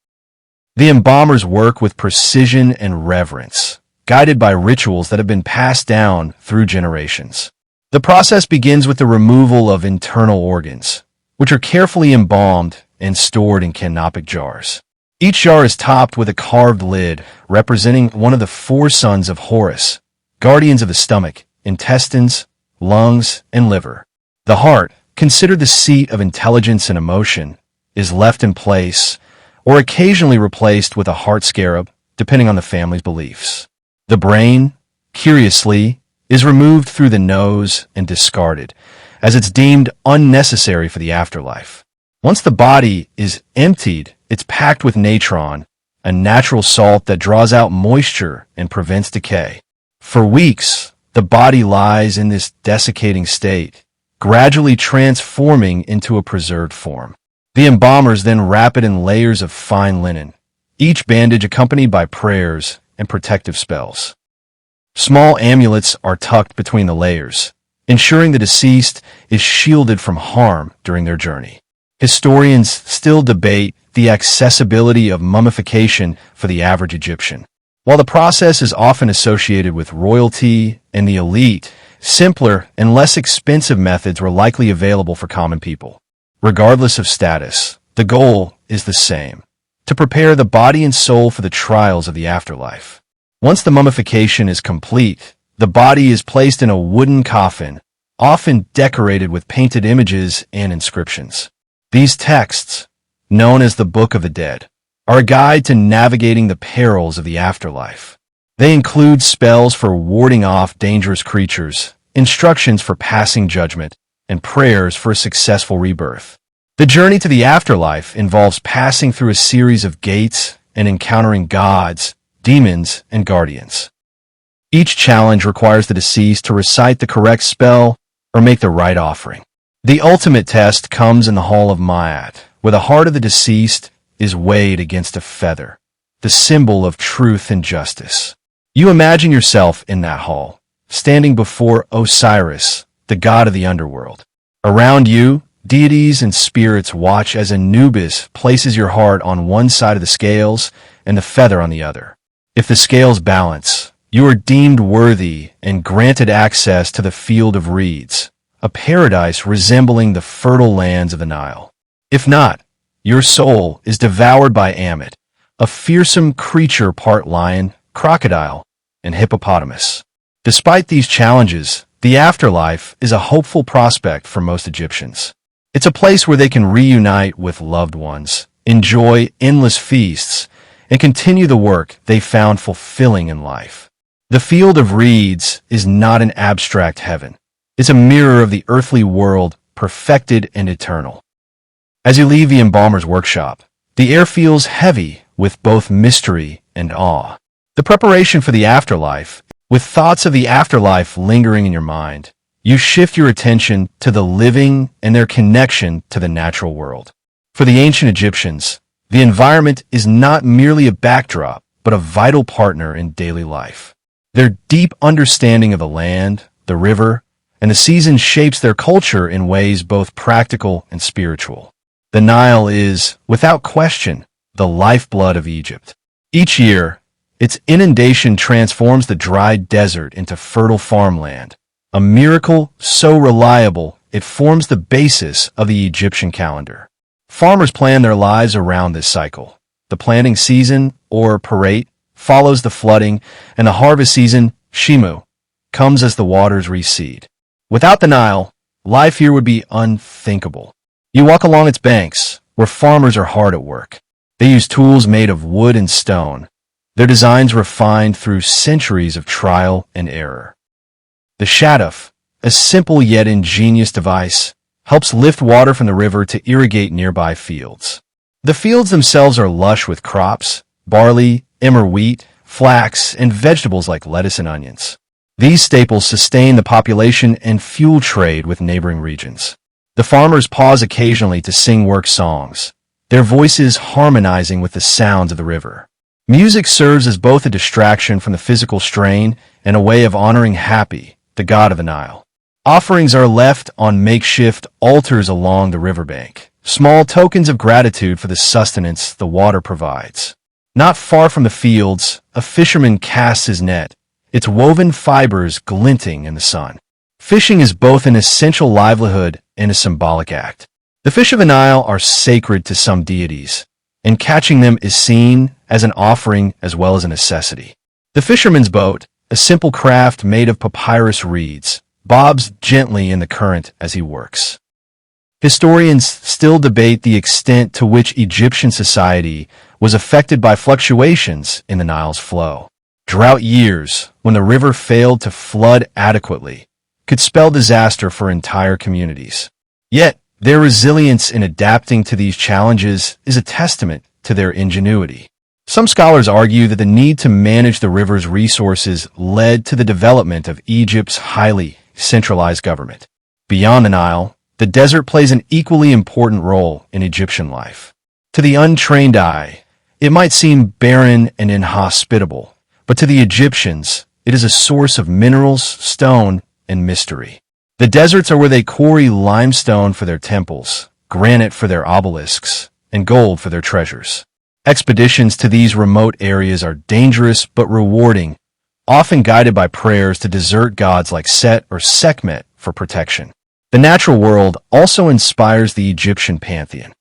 The embalmers work with precision and reverence, guided by rituals that have been passed down through generations. The process begins with the removal of internal organs, which are carefully embalmed and stored in canopic jars. Each jar is topped with a carved lid representing one of the four sons of Horus, guardians of the stomach, intestines, lungs, and liver. The heart, considered the seat of intelligence and emotion, is left in place or occasionally replaced with a heart scarab, depending on the family's beliefs. The brain, curiously, is removed through the nose and discarded, as it's deemed unnecessary for the afterlife. Once the body is emptied, it's packed with natron, a natural salt that draws out moisture and prevents decay. For weeks, the body lies in this desiccating state, gradually transforming into a preserved form. The embalmers then wrap it in layers of fine linen, each bandage accompanied by prayers and protective spells. Small amulets are tucked between the layers, ensuring the deceased is shielded from harm during their journey. Historians still debate the accessibility of mummification for the average Egyptian. While the process is often associated with royalty and the elite, simpler and less expensive methods were likely available for common people. Regardless of status, the goal is the same: to prepare the body and soul for the trials of the afterlife. Once the mummification is complete, the body is placed in a wooden coffin, often decorated with painted images and inscriptions. These texts, known as the Book of the Dead, are a guide to navigating the perils of the afterlife. They include spells for warding off dangerous creatures, instructions for passing judgment, and prayers for a successful rebirth. The journey to the afterlife involves passing through a series of gates and encountering gods, demons, and guardians. Each challenge requires the deceased to recite the correct spell or make the right offering. The ultimate test comes in the Hall of Ma'at, where the heart of the deceased is weighed against a feather, the symbol of truth and justice. You imagine yourself in that hall, standing before Osiris, the god of the underworld. Around you, deities and spirits watch as Anubis places your heart on one side of the scales and the feather on the other. If the scales balance, you are deemed worthy and granted access to the field of reeds, a paradise resembling the fertile lands of the Nile. If not, your soul is devoured by Ammit, a fearsome creature part lion, crocodile, and hippopotamus. Despite these challenges, the afterlife is a hopeful prospect for most Egyptians. It's a place where they can reunite with loved ones, enjoy endless feasts, and continue the work they found fulfilling in life. The field of reeds is not an abstract heaven. It's a mirror of the earthly world, perfected and eternal. As you leave the embalmer's workshop, the air feels heavy with both mystery and awe. The preparation for the afterlife, with thoughts of the afterlife lingering in your mind, you shift your attention to the living and their connection to the natural world. For the ancient Egyptians, the environment is not merely a backdrop, but a vital partner in daily life. Their deep understanding of the land, the river, and the seasons shapes their culture in ways both practical and spiritual. The Nile is, without question, the lifeblood of Egypt. Each year, its inundation transforms the dry desert into fertile farmland, a miracle so reliable it forms the basis of the Egyptian calendar. Farmers plan their lives around this cycle. The planting season, or parate, follows the flooding, and the harvest season, shimu, comes as the waters recede. Without the Nile, life here would be unthinkable. You walk along its banks, where farmers are hard at work. They use tools made of wood and stone, their designs refined through centuries of trial and error. The shaduf, a simple yet ingenious device, helps lift water from the river to irrigate nearby fields. The fields themselves are lush with crops, barley, emmer wheat, flax, and vegetables like lettuce and onions. These staples sustain the population and fuel trade with neighboring regions. The farmers pause occasionally to sing work songs, their voices harmonizing with the sounds of the river. Music serves as both a distraction from the physical strain and a way of honoring Hapi, the god of the Nile. Offerings are left on makeshift altars along the riverbank, small tokens of gratitude for the sustenance the water provides. Not far from the fields, a fisherman casts his net, its woven fibers glinting in the sun. Fishing is both an essential livelihood and a symbolic act. The fish of the Nile are sacred to some deities, and catching them is seen as an offering as well as a necessity. The fisherman's boat, a simple craft made of papyrus reeds, bobs gently in the current as he works. Historians still debate the extent to which Egyptian society was affected by fluctuations in the Nile's flow. Drought years, when the river failed to flood adequately, could spell disaster for entire communities. Yet, their resilience in adapting to these challenges is a testament to their ingenuity. Some scholars argue that the need to manage the river's resources led to the development of Egypt's highly centralized government. Beyond the Nile, the desert plays an equally important role in Egyptian life. To the untrained eye, it might seem barren and inhospitable, but to the Egyptians, it is a source of minerals, stone, and mystery. The deserts are where they quarry limestone for their temples, granite for their obelisks, and gold for their treasures. Expeditions to these remote areas are dangerous but rewarding, often guided by prayers to desert gods like Set or Sekhmet for protection. The natural world also inspires the Egyptian pantheon.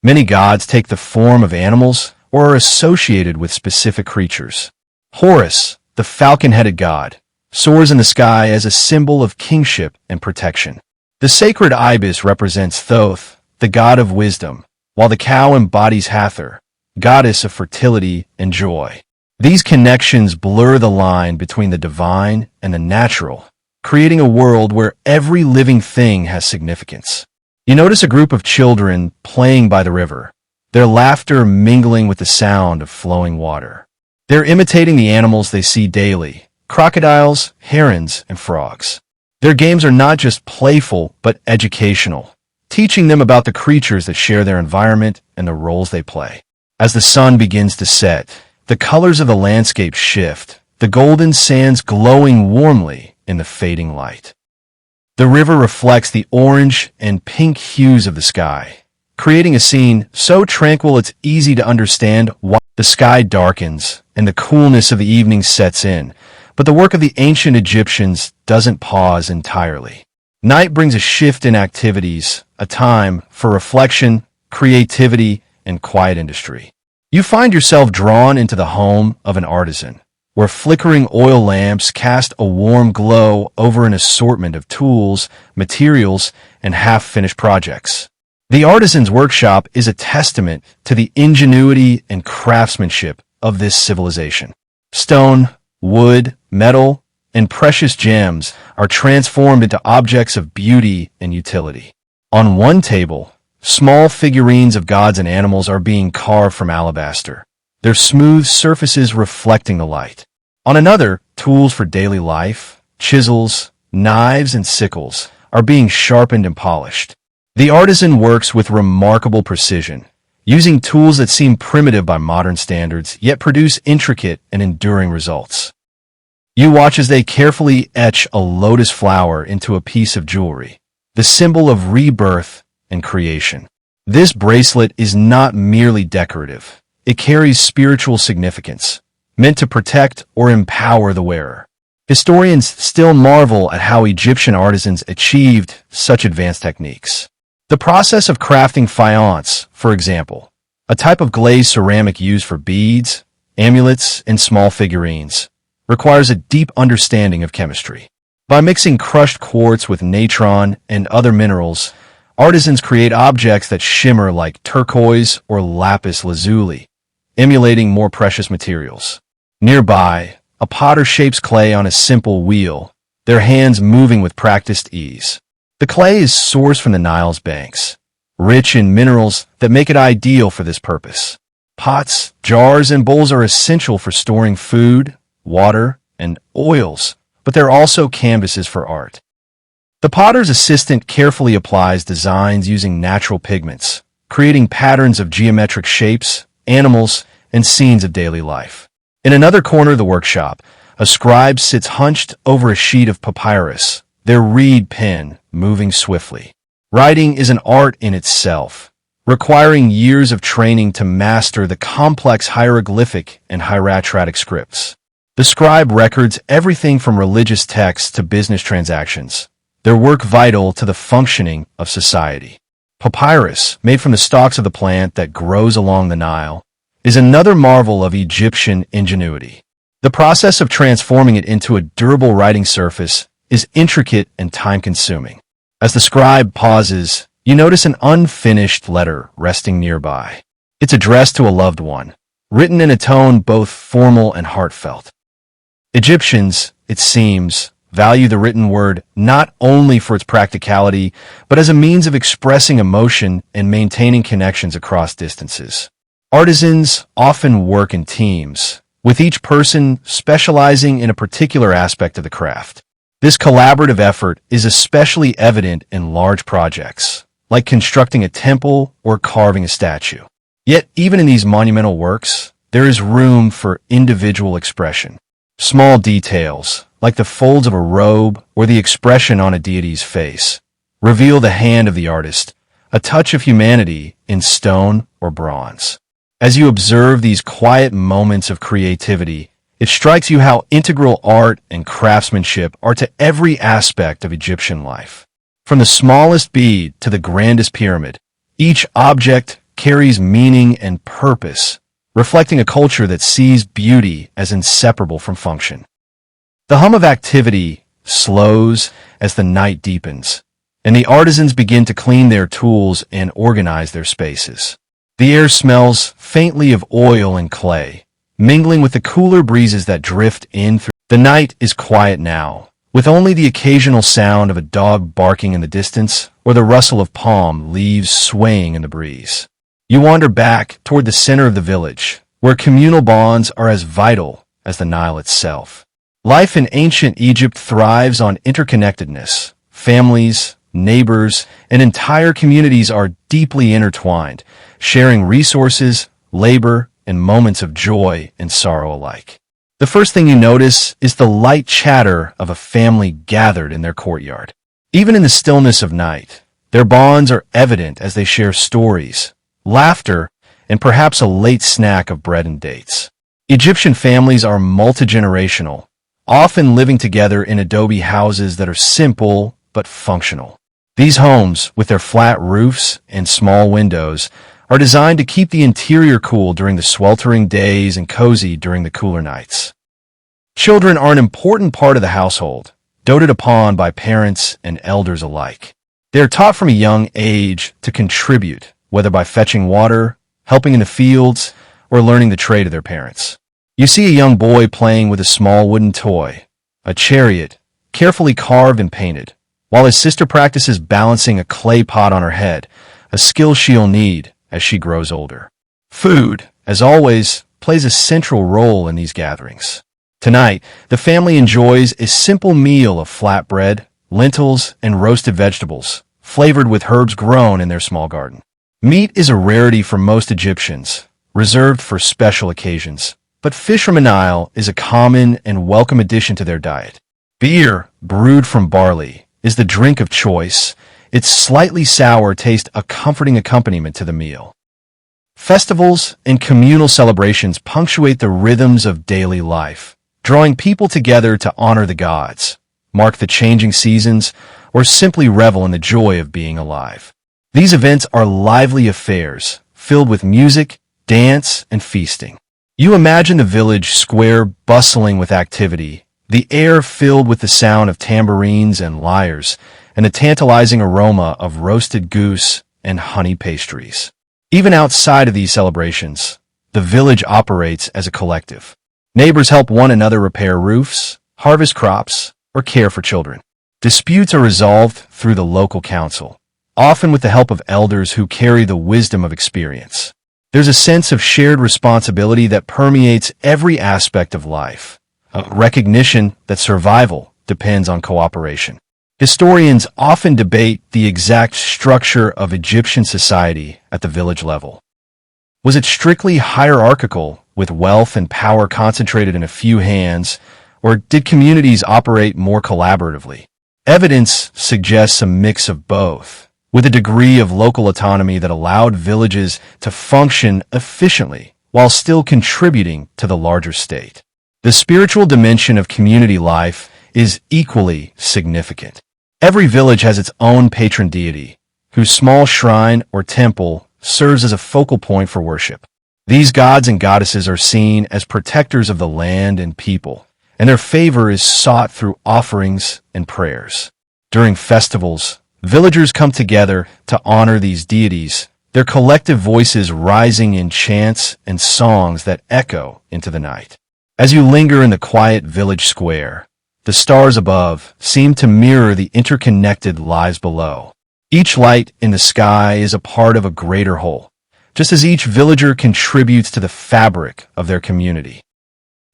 Many gods take the form of animals or are associated with specific creatures. Horus, the falcon-headed god, soars in the sky as a symbol of kingship and protection. The sacred ibis represents Thoth, the god of wisdom, while the cow embodies Hathor, goddess of fertility and joy. These connections blur the line between the divine and the natural, creating a world where every living thing has significance. You notice a group of children playing by the river, their laughter mingling with the sound of flowing water. They're imitating the animals they see daily: crocodiles, herons, and frogs. Their games are not just playful, but educational, teaching them about the creatures that share their environment and the roles they play. As the sun begins to set, the colors of the landscape shift, the golden sands glowing warmly in the fading light. The river reflects the orange and pink hues of the sky, creating a scene so tranquil it's easy to understand why the sky darkens and the coolness of the evening sets in. But the work of the ancient Egyptians doesn't pause entirely. Night brings a shift in activities, a time for reflection, creativity, and quiet industry. You find yourself drawn into the home of an artisan, where flickering oil lamps cast a warm glow over an assortment of tools, materials, and half-finished projects. The artisan's workshop is a testament to the ingenuity and craftsmanship of this civilization. Stone, wood, metal, and precious gems are transformed into objects of beauty and utility. On one table, small figurines of gods and animals are being carved from alabaster, their smooth surfaces reflecting the light. On another, tools for daily life, chisels, knives, and sickles are being sharpened and polished. The artisan works with remarkable precision, using tools that seem primitive by modern standards, yet produce intricate and enduring results. You watch as they carefully etch a lotus flower into a piece of jewelry, the symbol of rebirth and creation. This bracelet is not merely decorative. It carries spiritual significance, meant to protect or empower the wearer. Historians still marvel at how Egyptian artisans achieved such advanced techniques. The process of crafting faience, for example, a type of glazed ceramic used for beads, amulets, and small figurines, requires a deep understanding of chemistry. By mixing crushed quartz with natron and other minerals, artisans create objects that shimmer like turquoise or lapis lazuli, emulating more precious materials. Nearby, a potter shapes clay on a simple wheel, their hands moving with practiced ease. The clay is sourced from the Nile's banks, rich in minerals that make it ideal for this purpose. Pots, jars, and bowls are essential for storing food, water, and oils, but they're also canvases for art. The potter's assistant carefully applies designs using natural pigments, creating patterns of geometric shapes, animals, and scenes of daily life. In another corner of the workshop, a scribe sits hunched over a sheet of papyrus, their reed pen moving swiftly. Writing is an art in itself, requiring years of training to master the complex hieroglyphic and hieratic scripts. The scribe records everything from religious texts to business transactions, their work vital to the functioning of society. Papyrus, made from the stalks of the plant that grows along the Nile, is another marvel of Egyptian ingenuity. The process of transforming it into a durable writing surface is intricate and time-consuming. As the scribe pauses, you notice an unfinished letter resting nearby. It's addressed to a loved one, written in a tone both formal and heartfelt. Egyptians, it seems, value the written word not only for its practicality, but as a means of expressing emotion and maintaining connections across distances. Artisans often work in teams, with each person specializing in a particular aspect of the craft. This collaborative effort is especially evident in large projects, like constructing a temple or carving a statue. Yet, even in these monumental works, there is room for individual expression. Small details, like the folds of a robe or the expression on a deity's face, reveal the hand of the artist, a touch of humanity in stone or bronze. As you observe these quiet moments of creativity, it strikes you how integral art and craftsmanship are to every aspect of Egyptian life. From the smallest bead to the grandest pyramid, each object carries meaning and purpose, reflecting a culture that sees beauty as inseparable from function. The hum of activity slows as the night deepens, and the artisans begin to clean their tools and organize their spaces. The air smells faintly of oil and clay, mingling with the cooler breezes that drift in through. The night is quiet now, with only the occasional sound of a dog barking in the distance or the rustle of palm leaves swaying in the breeze. You wander back toward the center of the village, where communal bonds are as vital as the Nile itself. Life in ancient Egypt thrives on interconnectedness. Families, neighbors, and entire communities are deeply intertwined, sharing resources, labor, and moments of joy and sorrow alike. The first thing you notice is the light chatter of a family gathered in their courtyard. Even in the stillness of night, their bonds are evident as they share stories, laughter, and perhaps a late snack of bread and dates. Egyptian families are multi-generational, often living together in adobe houses that are simple but functional. These homes, with their flat roofs and small windows, are designed to keep the interior cool during the sweltering days and cozy during the cooler nights. Children are an important part of the household, doted upon by parents and elders alike. They are taught from a young age to contribute, whether by fetching water, helping in the fields, or learning the trade of their parents. You see a young boy playing with a small wooden toy, a chariot, carefully carved and painted, while his sister practices balancing a clay pot on her head, a skill she'll need as she grows older. Food, as always, plays a central role in these gatherings. Tonight, the family enjoys a simple meal of flatbread, lentils, and roasted vegetables, flavored with herbs grown in their small garden. Meat is a rarity for most Egyptians, reserved for special occasions, but fish from the Nile is a common and welcome addition to their diet. Beer, brewed from barley, is the drink of choice, its slightly sour taste a comforting accompaniment to the meal. Festivals and communal celebrations punctuate the rhythms of daily life, drawing people together to honor the gods, mark the changing seasons, or simply revel in the joy of being alive. These events are lively affairs, filled with music, dance, and feasting. You imagine the village square bustling with activity, the air filled with the sound of tambourines and lyres, and the tantalizing aroma of roasted goose and honey pastries. Even outside of these celebrations, the village operates as a collective. Neighbors help one another repair roofs, harvest crops, or care for children. Disputes are resolved through the local council, often with the help of elders who carry the wisdom of experience. There's a sense of shared responsibility that permeates every aspect of life, a recognition that survival depends on cooperation. Historians often debate the exact structure of Egyptian society at the village level. Was it strictly hierarchical, with wealth and power concentrated in a few hands, or did communities operate more collaboratively? Evidence suggests a mix of both, with a degree of local autonomy that allowed villages to function efficiently while still contributing to the larger state. The spiritual dimension of community life is equally significant. Every village has its own patron deity, whose small shrine or temple serves as a focal point for worship. These gods and goddesses are seen as protectors of the land and people, and their favor is sought through offerings and prayers. During festivals, villagers come together to honor these deities, their collective voices rising in chants and songs that echo into the night. As you linger in the quiet village square, the stars above seem to mirror the interconnected lives below. Each light in the sky is a part of a greater whole, just as each villager contributes to the fabric of their community.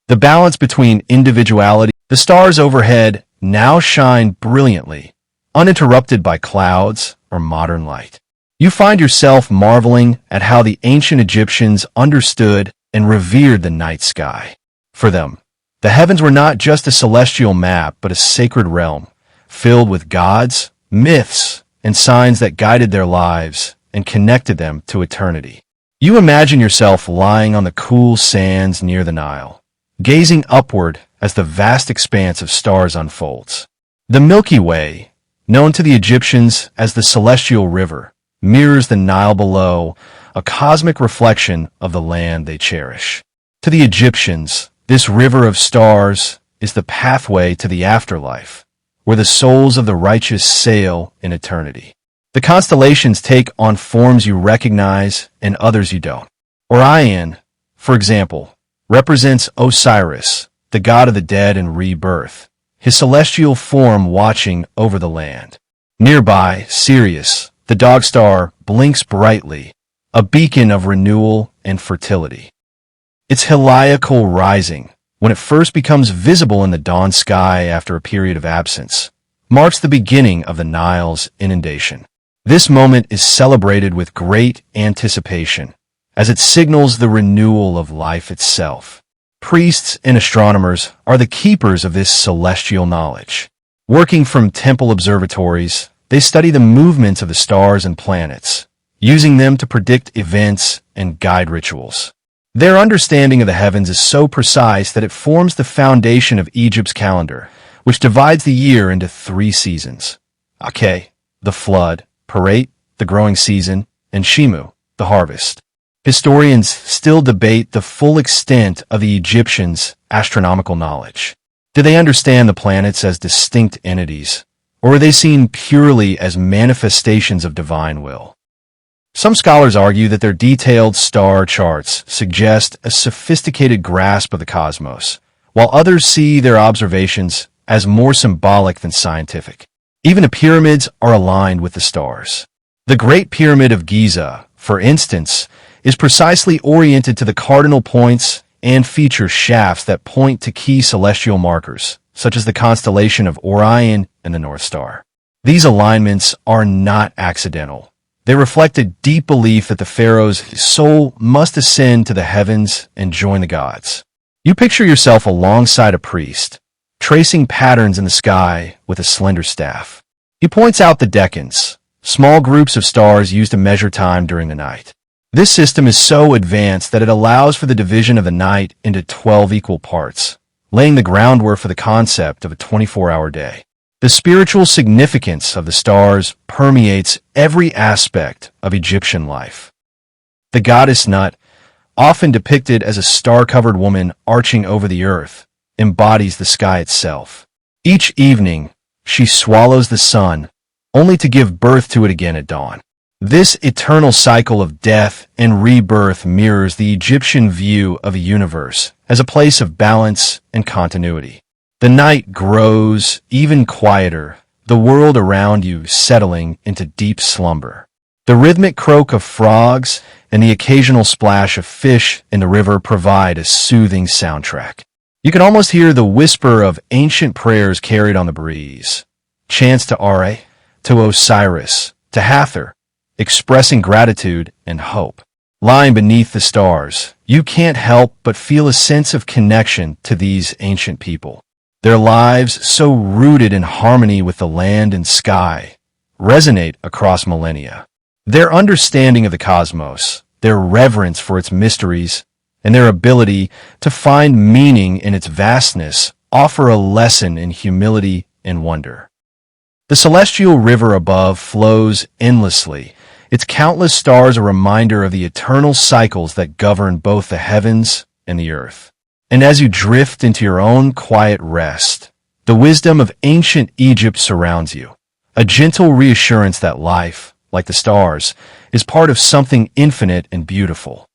The balance between individuality, the stars overhead now shine brilliantly, uninterrupted by clouds or modern light. You find yourself marveling at how the ancient Egyptians understood and revered the night sky. For them, the heavens were not just a celestial map, but a sacred realm, filled with gods, myths, and signs that guided their lives and connected them to eternity. You imagine yourself lying on the cool sands near the Nile, gazing upward as the vast expanse of stars unfolds. The Milky Way, known to the Egyptians as the Celestial River, mirrors the Nile below, a cosmic reflection of the land they cherish. To the Egyptians, this river of stars is the pathway to the afterlife, where the souls of the righteous sail in eternity. The constellations take on forms you recognize and others you don't. Orion, for example, represents Osiris, the god of the dead and rebirth, his celestial form watching over the land. Nearby, Sirius, the dog star, blinks brightly, a beacon of renewal and fertility. Its heliacal rising, when it first becomes visible in the dawn sky after a period of absence, marks the beginning of the Nile's inundation. This moment is celebrated with great anticipation, as it signals the renewal of life itself. Priests and astronomers are the keepers of this celestial knowledge. Working from temple observatories, they study the movements of the stars and planets, using them to predict events and guide rituals. Their understanding of the heavens is so precise that it forms the foundation of Egypt's calendar, which divides the year into 3 seasons: Ake, the flood; Perate, the growing season; and Shimu, the harvest. Historians still debate the full extent of the Egyptians' astronomical knowledge. Did they understand the planets as distinct entities, or were they seen purely as manifestations of divine will? Some scholars argue that their detailed star charts suggest a sophisticated grasp of the cosmos, while others see their observations as more symbolic than scientific. Even the pyramids are aligned with the stars. The Great Pyramid of Giza, for instance, is precisely oriented to the cardinal points and features shafts that point to key celestial markers, such as the constellation of Orion and the North Star. These alignments are not accidental. They reflect a deep belief that the pharaoh's soul must ascend to the heavens and join the gods. You picture yourself alongside a priest, tracing patterns in the sky with a slender staff. He points out the decans, small groups of stars used to measure time during the night. This system is so advanced that it allows for the division of the night into 12 equal parts, laying the groundwork for the concept of a 24-hour day. The spiritual significance of the stars permeates every aspect of Egyptian life. The goddess Nut, often depicted as a star-covered woman arching over the earth, embodies the sky itself. Each evening, she swallows the sun, only to give birth to it again at dawn. This eternal cycle of death and rebirth mirrors the Egyptian view of a universe as a place of balance and continuity. The night grows even quieter, the world around you settling into deep slumber. The rhythmic croak of frogs and the occasional splash of fish in the river provide a soothing soundtrack. You can almost hear the whisper of ancient prayers carried on the breeze. Chants to Are, to Osiris, to Hathor, expressing gratitude and hope. Lying beneath the stars, you can't help but feel a sense of connection to these ancient people. Their lives so rooted in harmony with the land and sky, resonate across millennia. Their understanding of the cosmos, their reverence for its mysteries, and their ability to find meaning in its vastness offer a lesson in humility and wonder. The celestial river above flows endlessly, its countless stars a reminder of the eternal cycles that govern both the heavens and the earth. And as you drift into your own quiet rest, the wisdom of ancient Egypt surrounds you, a gentle reassurance that life, like the stars, is part of something infinite and beautiful.